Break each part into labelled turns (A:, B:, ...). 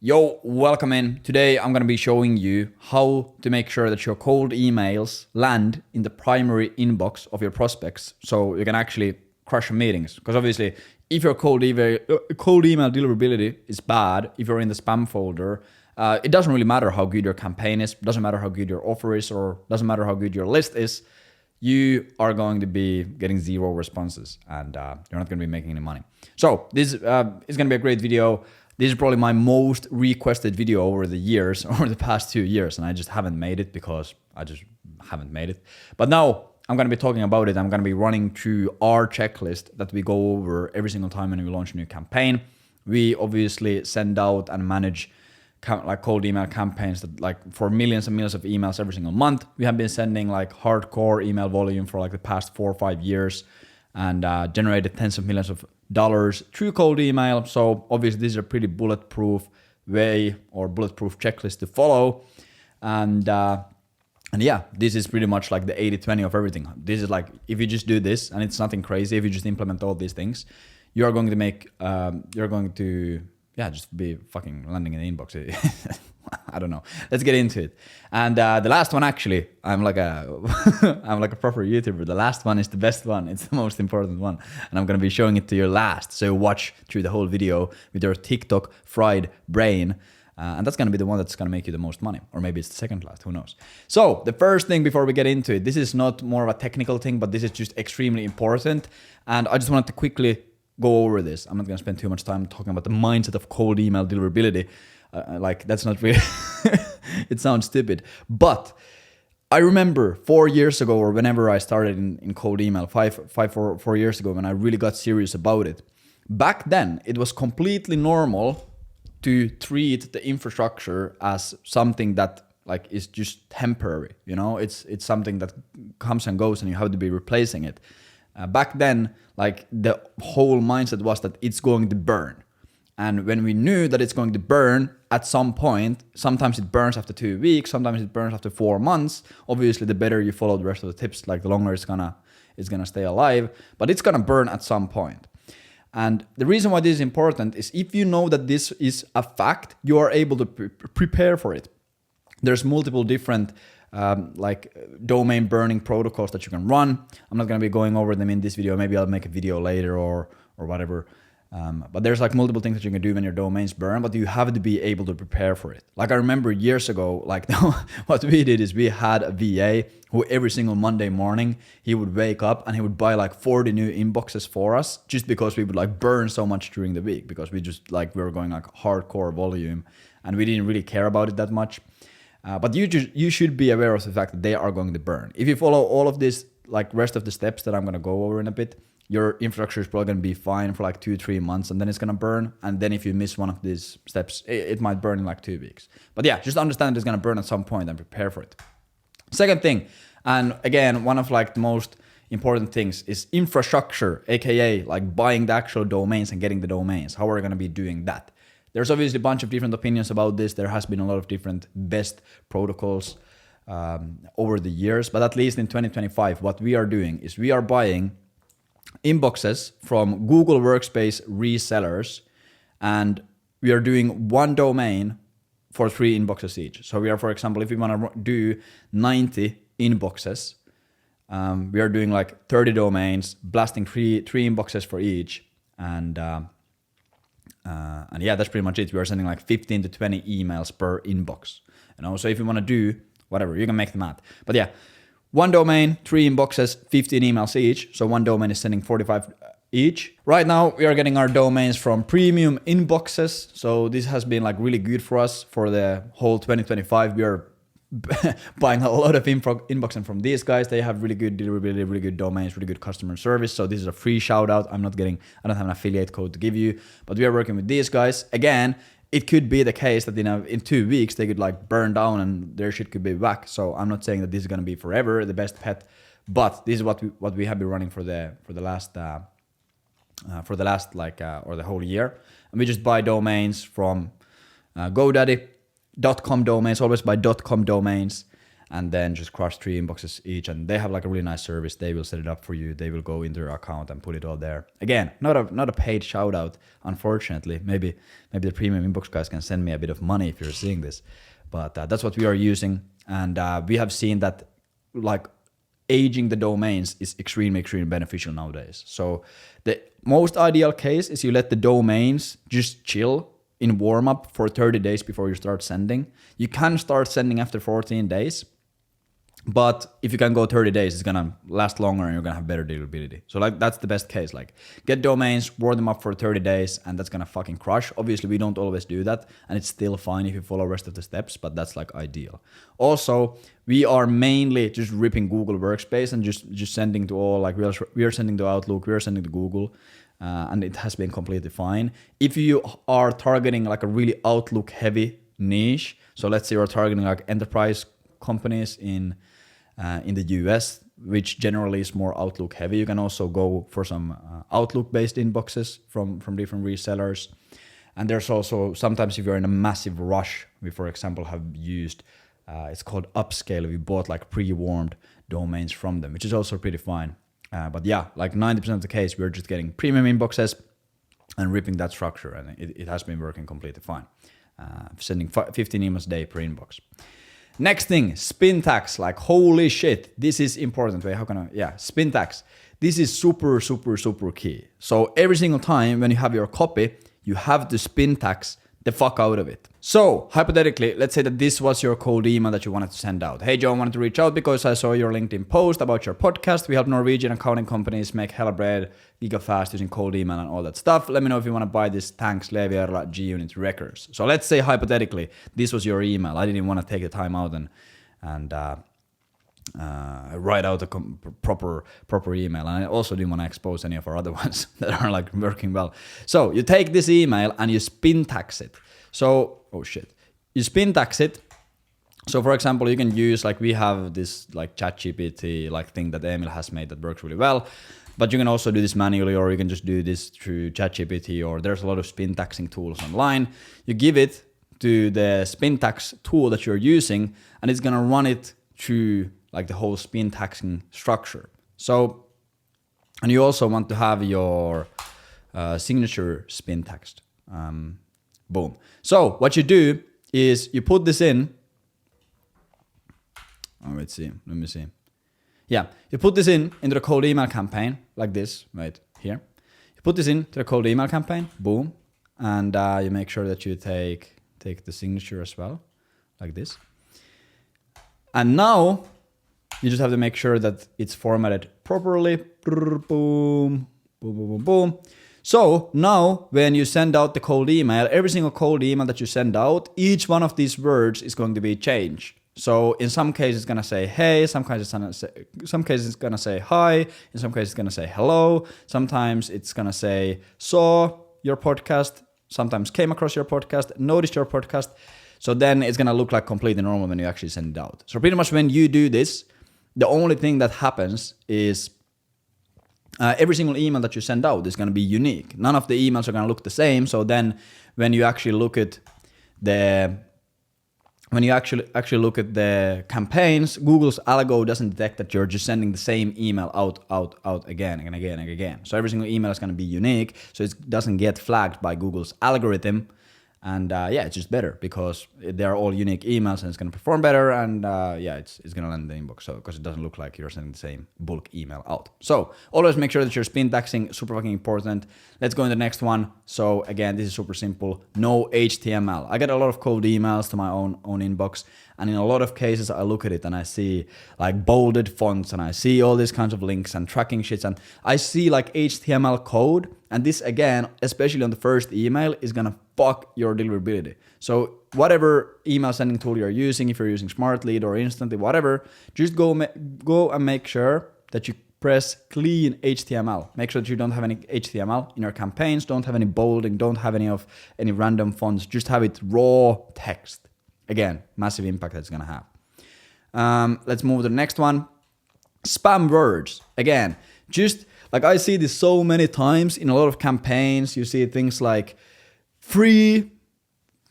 A: Yo, welcome in. Today I'm going to be showing you how to make sure that your cold emails land in the primary inbox of your prospects so you can actually crush your meetings. Because obviously, if your cold email deliverability is bad, if you're in the spam folder, it doesn't really matter how good your campaign is, doesn't matter how good your offer is, or doesn't matter how good your list is, you are going to be getting zero responses and you're not going to be making any money. So this is going to be a great video. This is probably my most requested video over the years, over the past 2 years, and I just haven't made it because I just haven't made it. But now I'm going to be talking about it. I'm going to be running through our checklist that we go over every single time when we launch a new campaign. We obviously send out and manage like cold email campaigns that like for millions and millions of emails every single month. We have been sending like hardcore email volume for like the past 4 or 5 years and generated tens of millions of dollars through cold email. So obviously this is a pretty bulletproof way or bulletproof checklist to follow. And yeah, this is pretty much like the 80-20 of everything. This is like, if you just do this and it's nothing crazy, if you just implement all these things, you are going to make, just be fucking landing in the inbox. I don't know. Let's get into it. And the last one, actually, I'm like a proper YouTuber. The last one is the best one. It's the most important one. And I'm going to be showing it to you last. So watch through the whole video with your TikTok fried brain. And that's going to be the one that's going to make you the most money. Or maybe it's the second last, who knows. So the first thing before we get into it, this is not more of a technical thing, but this is just extremely important. And I just wanted to quickly go over this. I'm not going to spend too much time talking about the mindset of cold email deliverability. Like that's not really, it sounds stupid. But I remember 4 years ago, or whenever I started in cold email, 4 years ago, when I really got serious about it. Back then, it was completely normal to treat the infrastructure as something that like is just temporary. You know, it's something that comes and goes, and you have to be replacing it. Back then, like the whole mindset was that it's going to burn. And when we knew that it's going to burn at some point, sometimes it burns after 2 weeks, sometimes it burns after 4 months. Obviously, the better you follow the rest of the tips, like the longer it's gonna stay alive, but it's gonna burn at some point. And the reason why this is important is if you know that this is a fact, you are able to prepare for it. There's multiple different domain burning protocols that you can run. I'm not going to be going over them in this video. Maybe I'll make a video later or whatever. But there's like multiple things that you can do when your domains burn, but you have to be able to prepare for it. Like I remember years ago, like what we did is we had a VA who every single Monday morning, he would wake up and he would buy like 40 new inboxes for us just because we would like burn so much during the week because we were going like hardcore volume and we didn't really care about it that much. But you should be aware of the fact that they are going to burn. If you follow all of this, like rest of the steps that I'm going to go over in a bit, your infrastructure is probably going to be fine for like 2-3 months and then it's going to burn. And then if you miss one of these steps, it might burn in like 2 weeks. But yeah, just understand it's going to burn at some point and prepare for it. Second thing, and again, one of like the most important things is infrastructure, aka like buying the actual domains and getting the domains. How are we going to be doing that? There's obviously a bunch of different opinions about this. There has been a lot of different best protocols over the years, but at least in 2025, what we are doing is we are buying inboxes from Google Workspace resellers, and we are doing one domain for 3 inboxes each. So we are, for example, if we want to do 90 inboxes, we are doing like 30 domains, blasting three inboxes for each, and yeah, that's pretty much it. We are sending like 15 to 20 emails per inbox. You know, so if you want to do whatever, you can make the math. But yeah, one domain, 3 inboxes, 15 emails each. So one domain is sending 45 each. Right now, we are getting our domains from premium inboxes. So this has been like really good for us for the whole 2025. We are buying a lot of inboxing from these guys. They have really good deliverability, really good domains, really good customer service. So this is a free shout out. I don't have an affiliate code to give you, but we are working with these guys. Again, it could be the case that in 2 weeks they could like burn down and their shit could be back. So I'm not saying that this is going to be forever the best pet, but this is what we have been running for the last or the whole year. And we just buy domains from GoDaddy.com domains, always buy .com domains. and then just crush 3 inboxes each. And they have like a really nice service. They will set it up for you. They will go into your account and put it all there. Again, not a paid shout out, unfortunately. Maybe the premium inbox guys can send me a bit of money if you're seeing this, but that's what we are using. And we have seen that like aging the domains is extremely beneficial nowadays. So the most ideal case is you let the domains just chill in warm up for 30 days before you start sending. You can start sending after 14 days, but if you can go 30 days, it's gonna last longer and you're gonna have better deliverability. So like that's the best case. Like get domains, warm them up for 30 days, and that's gonna fucking crush. Obviously, we don't always do that, and it's still fine if you follow the rest of the steps, but that's like ideal. Also, we are mainly just ripping Google Workspace and just sending to all, like we are sending to Outlook, we are sending to Google, and it has been completely fine. If you are targeting like a really Outlook heavy niche, so let's say you're targeting like enterprise companies in the US, which generally is more Outlook heavy, you can also go for some Outlook based inboxes from different resellers. And there's also sometimes if you're in a massive rush, we for example have used it's called Upscale. We bought like pre-warmed domains from them, which is also pretty fine. But yeah, like 90% of the case, we're just getting premium inboxes and ripping that structure, and it has been working completely fine. Sending 15 emails a day per inbox. Next thing, spin tags. Like holy shit, this is important. Wait, how can I? Yeah, spin tags. This is super key. So every single time when you have your copy, you have to spin tags the fuck out of it. So hypothetically, let's say that this was your cold email that you wanted to send out. Hey Joe, I wanted to reach out because I saw your LinkedIn post about your podcast. We help Norwegian accounting companies make hella bread giga fast using cold email and all that stuff. Let me know if you want to buy this. Thanks, Leevi, Eerola, G-Unit Records. So let's say hypothetically, this was your email. I didn't want to take the time out and write out a proper email, and I also didn't want to expose any of our other ones that are like working well. So you take this email and you spin tax it. So you spin tax it. So for example, you can use, like we have this like ChatGPT like thing that Emil has made that works really well, but you can also do this manually, or you can just do this through ChatGPT, or there's a lot of spin taxing tools online. You give it to the spin tax tool that you're using, and it's gonna run it through like the whole spin taxing structure. So, and you also want to have your signature spin taxed. Boom. So what you do is you put this in. Oh, let me see. Yeah, you put this into the cold email campaign like this, right here. You put this into the cold email campaign, boom. And you make sure that you take the signature as well, like this. And now you just have to make sure that it's formatted properly. Boom, boom, boom, boom, boom. So now when you send out the cold email, every single cold email that you send out, each one of these words is going to be changed. So in some cases it's gonna say hey, some cases it's gonna say hi, in some cases it's gonna say hello, sometimes it's gonna say saw your podcast, sometimes came across your podcast, noticed your podcast. So then it's gonna look like completely normal when you actually send it out. So pretty much when you do this, the only thing that happens is every single email that you send out is going to be unique. None of the emails are going to look the same. So then when you actually look at the campaigns, Google's algo doesn't detect that you're just sending the same email out again and again and again. So every single email is going to be unique. So it doesn't get flagged by Google's algorithm. And it's just better because they're all unique emails and it's going to perform better. And it's going to land in the inbox. So because it doesn't look like you're sending the same bulk email out. So always make sure that you're spin taxing, super fucking important. Let's go in the next one. So again, this is super simple. No HTML. I get a lot of cold emails to my own inbox. And in a lot of cases, I look at it and I see like bolded fonts and I see all these kinds of links and tracking shits. And I see like HTML code. And this again, especially on the first email, is going to fuck your deliverability. So whatever email sending tool you're using, if you're using Smartlead or Instantly, whatever, just go and make sure that you press clean HTML. Make sure that you don't have any HTML in your campaigns, don't have any bolding, don't have any random fonts, just have it raw text. Again, massive impact that's gonna have. Let's move to the next one. Spam words. Again, just like I see this so many times in a lot of campaigns. You see things like free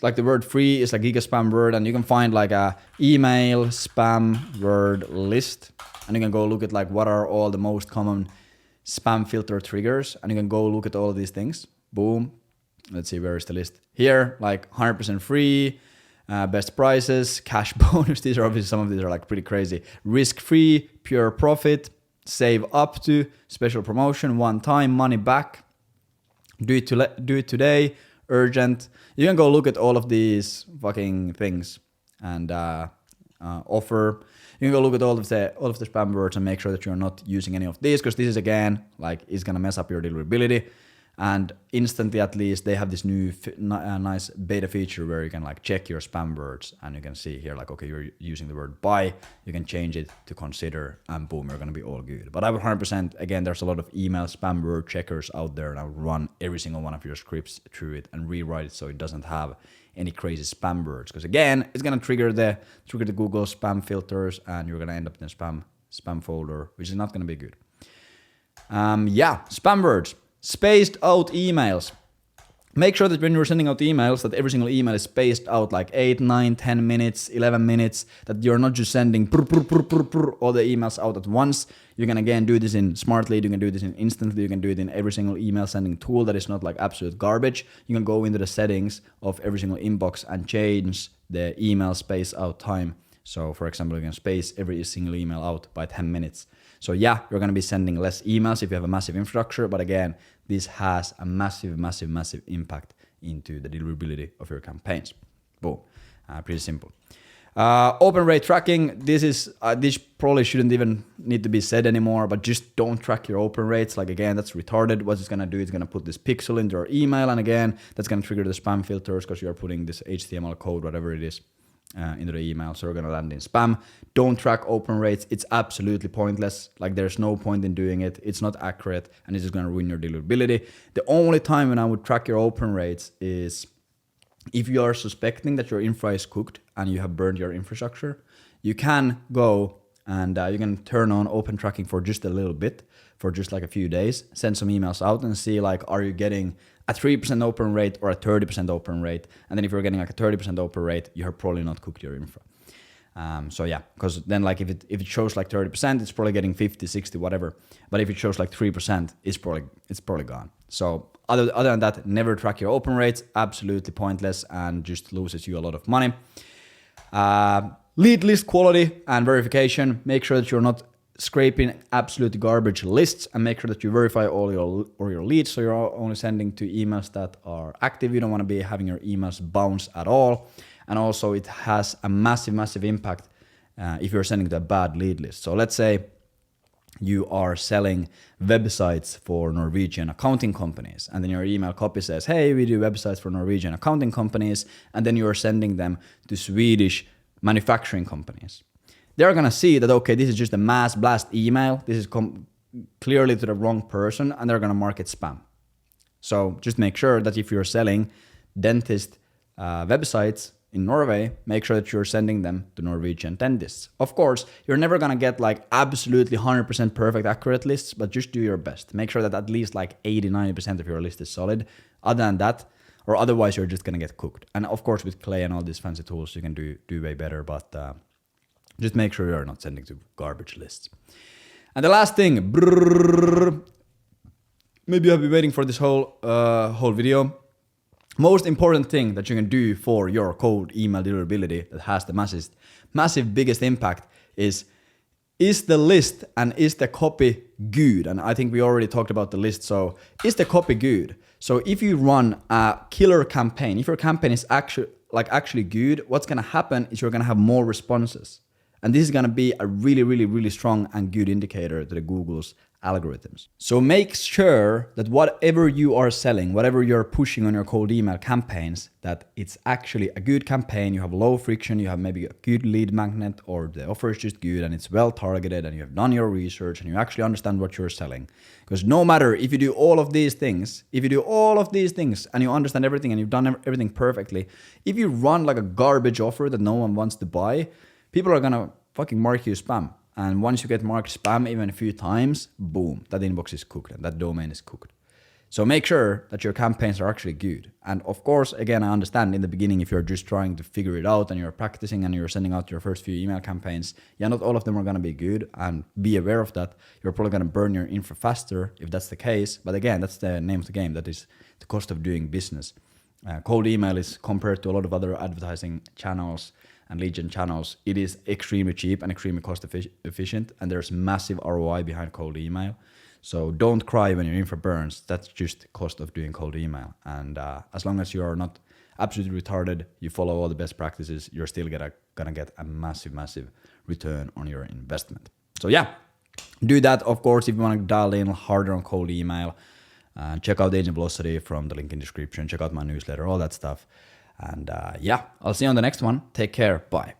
A: like the word free is like giga spam word, and you can find like a email spam word list, and you can go look at like what are all the most common spam filter triggers, and you can go look at all of these things. Boom. Let's see, where is the list? Here, like 100% free, best prices, cash bonus. These are obviously, some of these are like pretty crazy. Risk-free, pure profit, save up to, special promotion, one time, money back, do it today, urgent. You can go look at all of these fucking things and offer. You can go look at all of the spam words and make sure that you're not using any of these, because this is again like is gonna mess up your deliverability. And instantly, at least, they have this new nice beta feature where you can like check your spam words, and you can see here like, okay, you're using the word buy, you can change it to consider, and boom, you're gonna be all good. But I would 100%, again, there's a lot of email spam word checkers out there, and I would run every single one of your scripts through it and rewrite it so it doesn't have any crazy spam words, because again, it's gonna trigger the Google spam filters, and you're gonna end up in a spam folder, which is not gonna be good. Spam words. Spaced out emails. Make sure that when you're sending out emails, that every single email is spaced out like 8, 9, 10 minutes, 11 minutes, that you're not just sending all the emails out at once. You can again do this in Smartly, you can do this in Instantly, you can do it in every single email sending tool that is not like absolute garbage. You can go into the settings of every single inbox and change the email space out time. So for example, you can space every single email out by 10 minutes. So yeah, you're going to be sending less emails if you have a massive infrastructure. But again, this has a massive impact into the deliverability of your campaigns. Boom. Pretty simple. Open rate tracking. This probably shouldn't even need to be said anymore, but just don't track your open rates. Like again, that's retarded. What it's going to do, it's going to put this pixel into your email. And again, that's going to trigger the spam filters because you're putting this HTML code, whatever it is, into the email, so we're gonna land in spam. Don't track open rates. It's absolutely pointless. Like there's no point in doing it. It's not accurate, and it's just gonna ruin your deliverability. The only time when I would track your open rates is if you are suspecting that your infra is cooked and you have burned your infrastructure. You can go and you can turn on open tracking for just a little bit, for just like a few days, send some emails out and see like, are you getting a 3% open rate or a 30% open rate? And then if you're getting like a 30% open rate, you have probably not cooked your infra. So yeah, because then like if it shows like 30%, it's probably getting 50, 60, whatever. But if it shows like 3%, it's probably gone. So other than that, never track your open rates. Absolutely pointless and just loses you a lot of money. Lead list quality and verification. Make sure that you're not scraping absolute garbage lists, and make sure that you verify all your leads, so you're only sending to emails that are active. You don't want to be having your emails bounce at all. And also it has a massive impact if you're sending to a bad lead list. So let's say you are selling websites for Norwegian accounting companies, and then your email copy says, hey, we do websites for Norwegian accounting companies, and then you're sending them to Swedish manufacturing companies. They're gonna see that, okay, this is just a mass blast email. This is clearly to the wrong person, and they're gonna mark it spam. So just make sure that if you're selling dentist websites in Norway, make sure that you're sending them to Norwegian dentists. Of course, you're never gonna get like absolutely 100% perfect accurate lists, but just do your best. Make sure that at least like 80-90% of your list is solid. Other than that, or otherwise you're just gonna get cooked. And of course, with Clay and all these fancy tools, you can do way better, but just make sure you're not sending to garbage lists. And the last thing, maybe you have been waiting for this whole video. Most important thing that you can do for your cold email deliverability that has the massive biggest impact is the list and is the copy good? And I think we already talked about the list. So is the copy good? So if you run a killer campaign, if your campaign is actually good, what's gonna happen is you're gonna have more responses. And this is gonna be a really strong and good indicator to the Google's algorithms. So make sure that whatever you are selling, whatever you're pushing on your cold email campaigns, that it's actually a good campaign, you have low friction, you have maybe a good lead magnet, or the offer is just good and it's well targeted and you have done your research and you actually understand what you're selling. Because no matter if you do all of these things, and you understand everything and you've done everything perfectly, if you run like a garbage offer that no one wants to buy, people are gonna fucking mark you spam. And once you get marked spam even a few times, boom, that inbox is cooked and that domain is cooked. So make sure that your campaigns are actually good. And of course, again, I understand in the beginning if you're just trying to figure it out and you're practicing and you're sending out your first few email campaigns, not all of them are going to be good, and be aware of that. You're probably going to burn your info faster if that's the case. But again, that's the name of the game. That is the cost of doing business. Cold email is, compared to a lot of other advertising channels and lead gen channels, it is extremely cheap and extremely cost efficient, and there's massive ROI behind cold email. So don't cry when your info burns. That's just the cost of doing cold email. And as long as you are not absolutely retarded, you follow all the best practices, you're still gonna get a massive return on your investment. So yeah, do that. Of course, if you want to dial in harder on cold email, check out Agent Velocity from the link in the description. Check out my newsletter, all that stuff. And yeah, I'll see you on the next one. Take care. Bye.